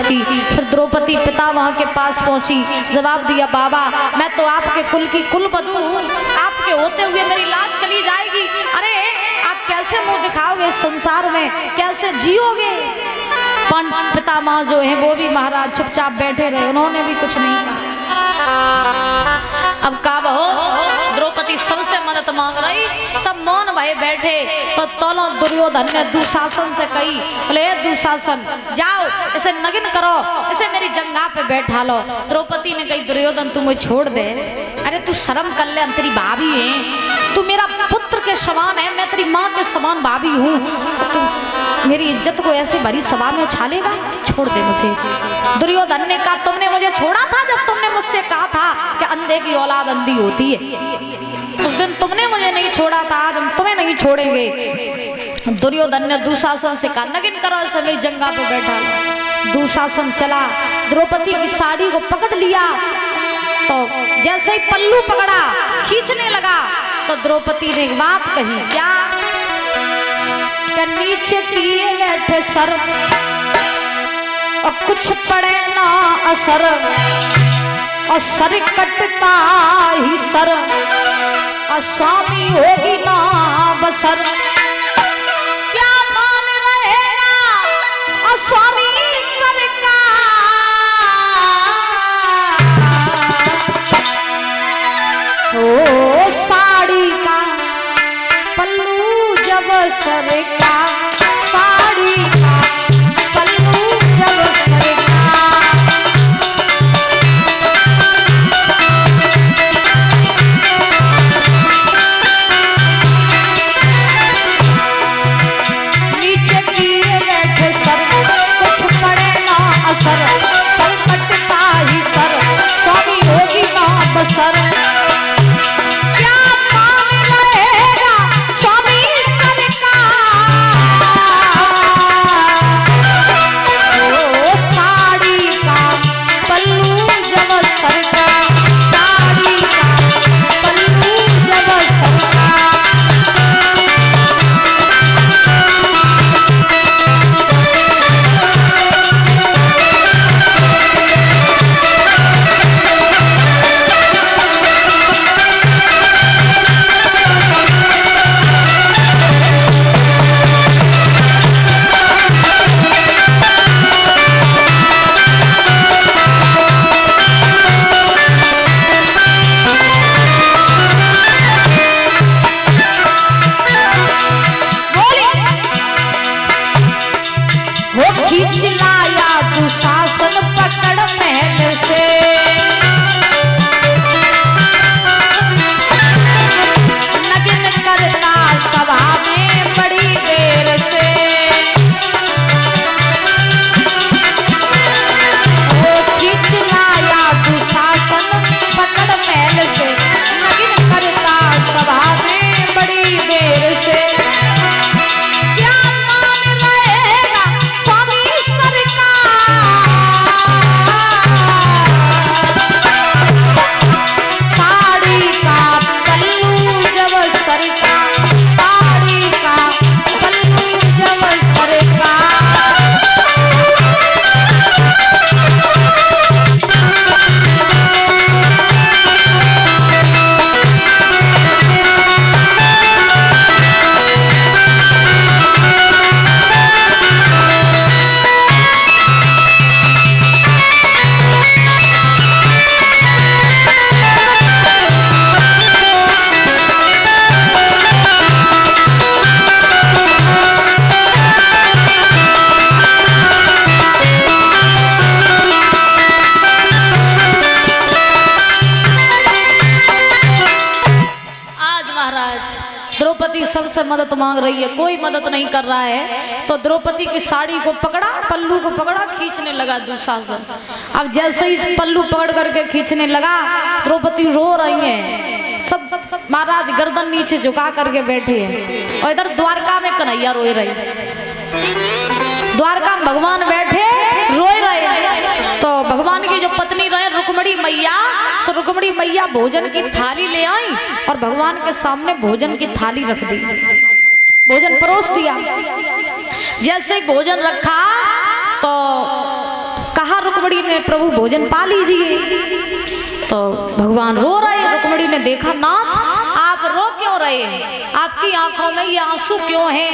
की। फिर द्रौपदी पितामह के पास पहुंची, जवाब दिया, बाबा मैं तो आपके कुल की कुलवधू हूँ, आपके होते हुए मेरी लाज चली जाएगी। अरे आप कैसे मुंह दिखाओगे संसार में, कैसे जियोगे? पितामह जो है वो भी महाराज चुपचाप बैठे रहे, उन्होंने भी कुछ नहीं कहा। अब का बहो द्रौपदी सबसे मदद मांग रही, सब मौन भय बैठे। तो तोलो दुर्योधन ने दुशासन से कही, बोले दुशासन जाओ इसे नगिन करो, इसे मेरी जंगा पे बैठा लो। द्रौपदी ने कही, दुर्योधन तू मुझे छोड़ दे, अरे तू शर्म कर ले, हम तेरी भाभी है, तू मेरा पुत्र के समान है, मैं तेरी माँ के समान भाभी हूँ, तू मेरी इज्जत को ऐसे भरी सभा में छालेगा, छोड़ दे मुझे। दुर्योधन ने कहा, तुमने मुझे छोड़ा था जब तुमने मुझसे कहा था कि अंधे की औलाद अंधी होती है, उस दिन तुमने मुझे नहीं छोड़ा था, आज हम तुम्हें नहीं छोड़ेंगे। दुर्योधन ने दुशासन से कहा, नगिन करो इसे मेरी जंगा पे बैठा लो। दुशासन चला, द्रौपदी की साड़ी को पकड़ लिया, तो जैसे ही पल्लू पकड़ा खींचने लगा तो द्रौपदी ने एक बात कही, क्या नीचे किए बैठे सर और कुछ पड़े ना असर, और सर कटता ही सर और स्वामी होगी ना बसर। क्या मान रहेगा और स्वामी सरकार, ओ साड़ी का पल्लू जब सर का, साड़ी का पल्लू जब सर का, नीचे किए बैठे सर कुछ पड़े ना असर, सर कटता ही सर स्वामी होगी ना बसर। सबसे मदद मांग रही है, कोई मदद नहीं कर रहा है। तो द्रौपदी की साड़ी को पकड़ा, पल्लू को पकड़ा, खींचने लगा दुशासन। अब जैसे ही पल्लू पकड़ करके खींचने लगा, द्रौपदी रो रही है, सब महाराज गर्दन नीचे झुका करके बैठे हैं। और इधर द्वारका में कन्हैया रोए रहे, द्वारका में भगवान बैठे रोए रहे। तो भगवान की जो पत्नी रहे रुक्मणी मैया, सो रुक्मणी मैया भोजन की थाली ले आई और भगवान के सामने भोजन की थाली रख दी, भोजन परोस दिया। जैसे भोजन रखा तो रुक्मिणी ने प्रभु भोजन पा लीजिए। तो भगवान रो रहे। रुक्मिणी ने देखा, नाथ आप रो क्यों रहे हैं, आपकी आंखों में ये आंसू क्यों हैं?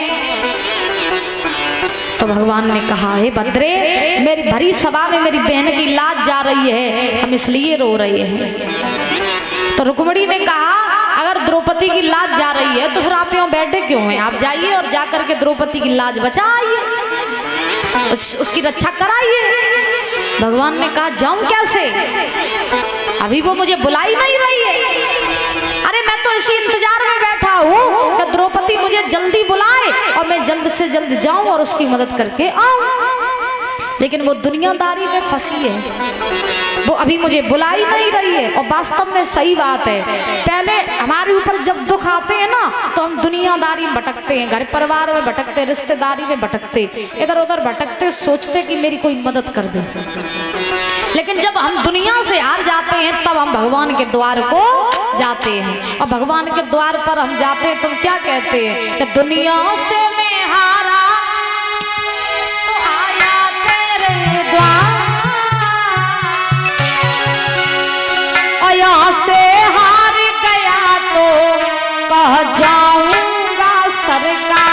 तो भगवान ने कहा, हे भद्रे, मेरी भरी सभा में मेरी बहन की लाज जा रही है, हम इसलिए रो रहे हैं। तो रुक्मिणी ने कहा, अगर द्रौपदी की लाज जा रही है तो फिर आप यहाँ बैठे क्यों हैं? आप जाइए और जाकर के द्रौपदी की लाज बचाइए, उसकी रक्षा कराइए। भगवान ने कहा, जाऊं कैसे, अभी वो मुझे बुला ही नहीं रही है। अरे मैं तो इसी इंतजार में बैठा हूँ कि द्रौपदी मुझे जल्दी बुलाए और मैं जल्द से जल्द जाऊं और उसकी मदद करके आऊं। लेकिन वो दुनियादारी में फंसी है, वो अभी मुझे बुला ही नहीं रही है। और वास्तव में सही बात है, पहले हमारे ऊपर जब दुख आते हैं ना तो हम दुनियादारी में भटकते हैं, घर परिवार में भटकते, रिश्तेदारी में भटकते, इधर उधर भटकते, सोचते कि मेरी कोई मदद कर दे। लेकिन जब हम दुनिया से हार जाते हैं तब हम भगवान के द्वार को जाते हैं। और भगवान के द्वार पर हम जाते हैं तो क्या कहते हैं कि दुनिया से मैं हारा तो आया तेरे द्वार, और यहाँ से हार गया तो कह जाऊंगा सरकार।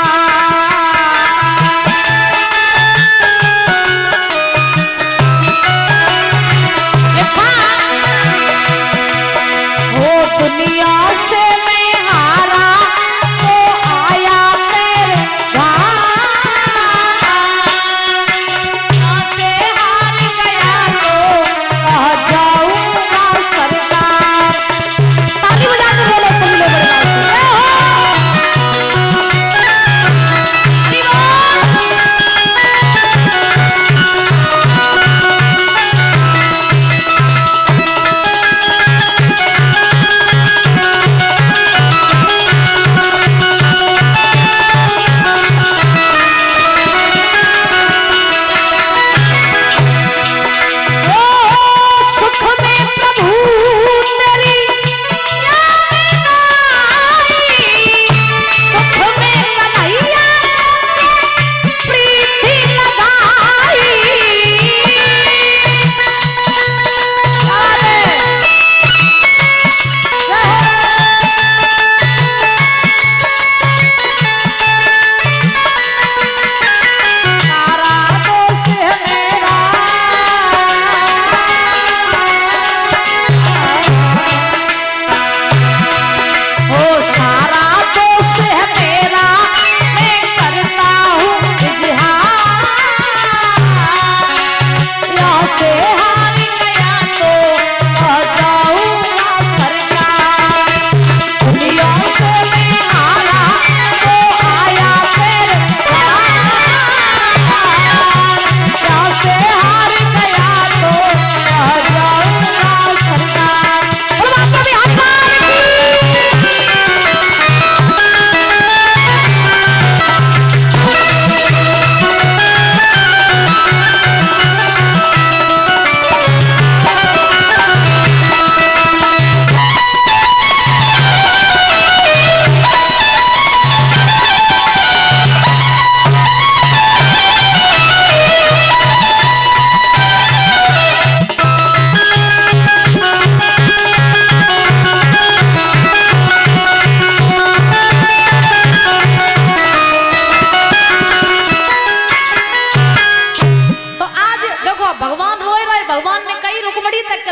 दुनिया से मैं हारा तो आया तेरे द्वार, से हार गया तो कह जाऊंगा सरकार। ताली बजा के बोलो सब लोग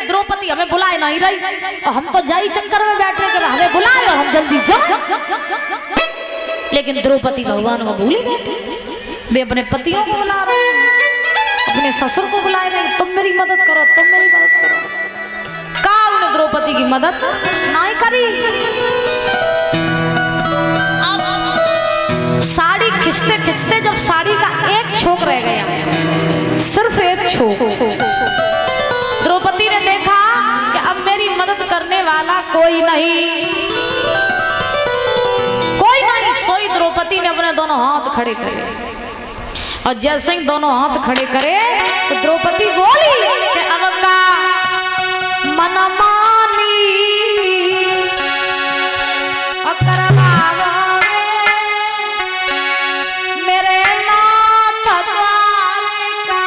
द्रौपदी हमें बुलाए नहीं रही, और हम तो जाई चक्कर में बैठे कर हमें बुलाए और हम जल्दी जाओ। लेकिन द्रौपदी भगवान को भूली बैठी, वे अपने पतियों को बुला रहे हैं, अपने ससुर को बुलाए रहे, तुम मेरी मदद करो, तुम मेरी मदद करो। कहा उन्हें द्रौपदी की मदद नहीं करी। अब साड़ी खिंचते खिंचते जब साड़ी का एक छोक रह गया, सिर्फ एक छोक, द्रौपदी ने देखा कि अब मेरी मदद करने वाला कोई नहीं, कोई नहीं। सोई द्रौपदी ने अपने दोनों हाथ खड़े करे, और जैसे ही दोनों हाथ खड़े करे तो द्रौपदी बोली कि अब का मन मानी मेरे नाथ द्वारिका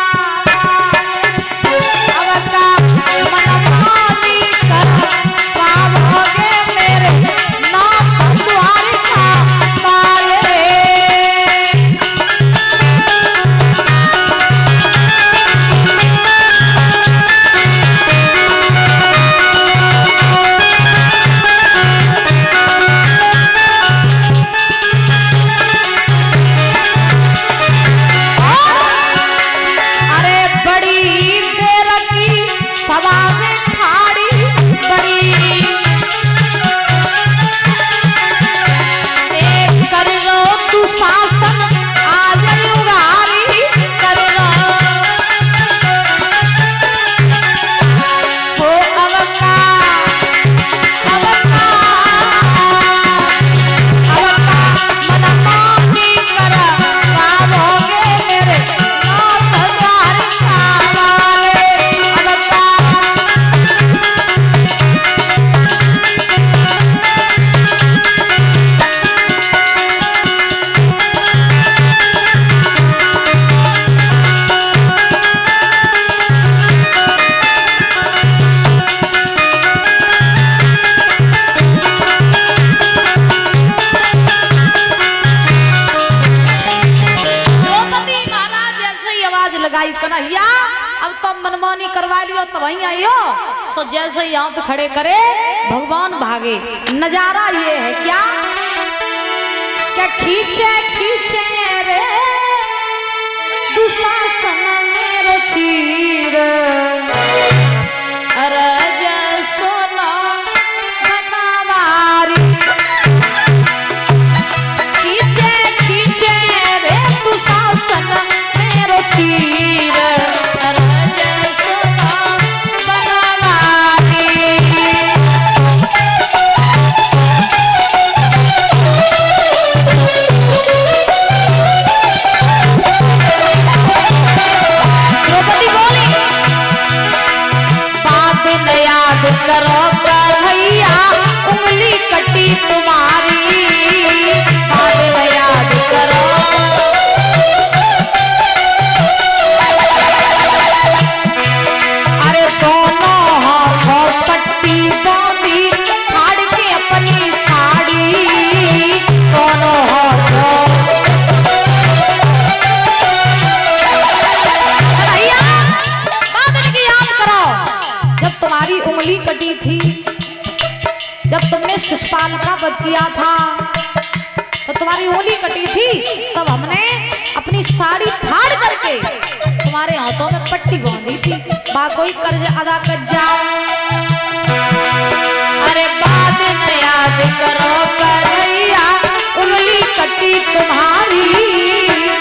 अब तो मनमानी करवा लियो तो वहीं आइयो। सो जैसे ही हाथ खड़े करे भगवान भागे। नजारा ये है क्या क्या खींचे खींचे रे दुशासन मेरो चीर, अरे जय सोना बनावारी। खींचे खींचे रे दुशासन मेरो चीर, अरे जय सोना बनावारी। द्रौपदी बोली बात न याद करो कन्हैया उंगली कटी तुम्हारी, बात न याद करो। अरे दोनों हाथों पट्टी बांधी फाड़ के अपनी साड़ी, दोनों हाथों जब तुम्हारी उंगली कटी थी, जब तुमने शिशुपाल का वध किया था तो तुम्हारी उंगली कटी थी, तब हमने अपनी साड़ी फाड़ करके तुम्हारे हाथों में पट्टी बांधी थी। बा कोई कर्ज अदा कर जाओ। अरे बाद में याद करो कन्हैया उंगली कटी तुम्हारी,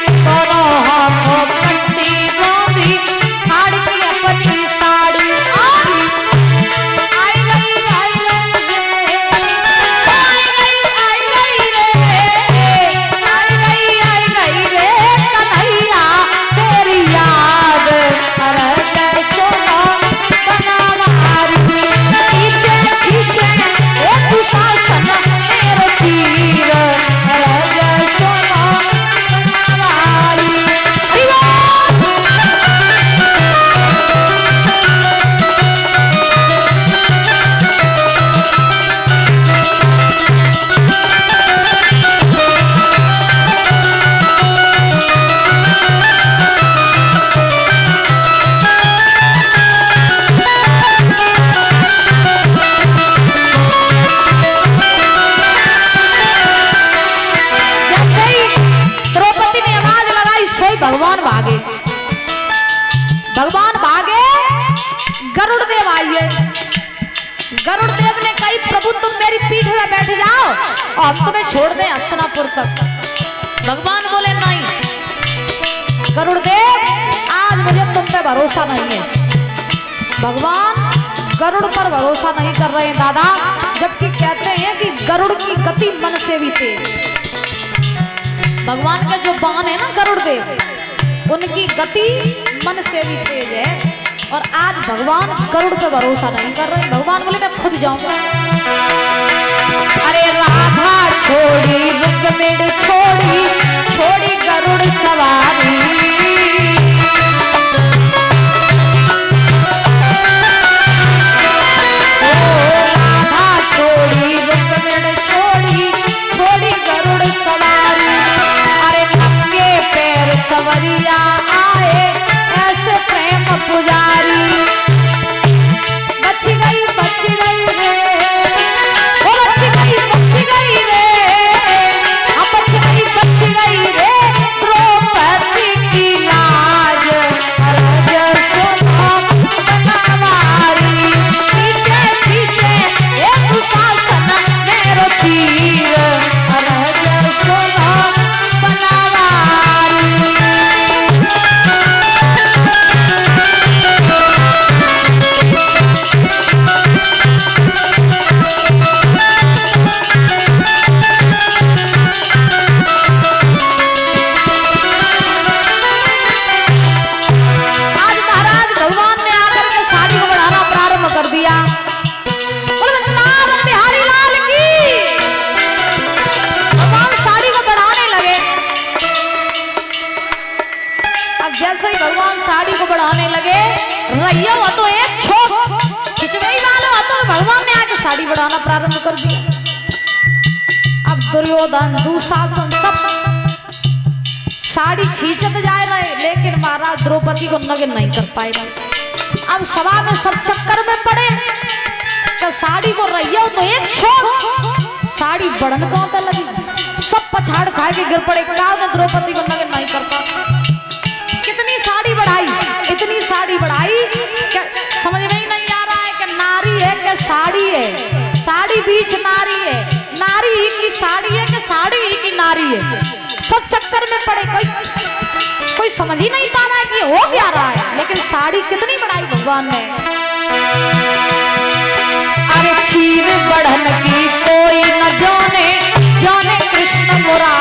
दोनों हाथों पट्टी बांधी फाड़ के अपनी साड़ी। भगवान भागे, भगवान भागे, गरुड़ देव आइए। गरुड़ देव ने कही प्रभु तुम मेरी पीठ में बैठ जाओ और हम तुम्हें छोड़ दें हस्तिनापुर तक। भगवान बोले नहीं गरुड़ देव आज मुझे तुम पे भरोसा नहीं है। भगवान गरुड़ पर भरोसा नहीं कर रहे हैं दादा, जबकि कहते हैं कि गरुड़ की गति मन से भी तेज। भगवान के जो बाण है ना गरुड़ देव, उनकी गति मन से भी तेज है। और आज भगवान गरुड़ पे भरोसा नहीं कर रहे। भगवान बोले मैं खुद जाऊंगा। अरे राधा छोड़ी रुक्मिणी छोड़ी छोड़ी गरुड़ सवारी, राधा छोड़ी रुक्मिणी छोड़ी छोड़ी गरुड़ सवारी। अरे नंगे पैर सवरिया आए ऐसे प्रेम पुजारी, बच गई रे, वो बच गई रे, हम बच गई रे द्रौपदी की लाज। राज सोना बनावारी, पीछे पीछे एक दुशासन मेरो चीर, राज सोना बनावारी। साड़ी बढ़ाना प्रारंभ कर दिया। अब दुर्योधन दुशासन सब साड़ी खींचत जाए रहे, लेकिन महाराज द्रौपदी को नग्न नहीं कर पाए रहे। अब सभा में सब चक्कर में पड़े कि साड़ी को रहियो तो एक छोड़, साड़ी बढ़न कौन लगी, सब पछाड़ खा के गिर पड़े। ने द्रौपदी को नग्न नहीं कर पा, कितनी साड़ी बढ़ाई, इतनी साड़ी बढ़ाई कि समझ में ही नहीं आ रहा है कि नारी है कि साड़ी है, साड़ी बीच नारी है, नारी ही की साड़ी है कि साड़ी ही की नारी है। सब चक्कर में पड़े, कोई समझ ही नहीं पा रहा है कि हो क्या रहा है। लेकिन साड़ी कितनी बढ़ाई भगवान ने। अरे चीर बढ़न की कोई न जाने, जाने कृष्ण मुरारी।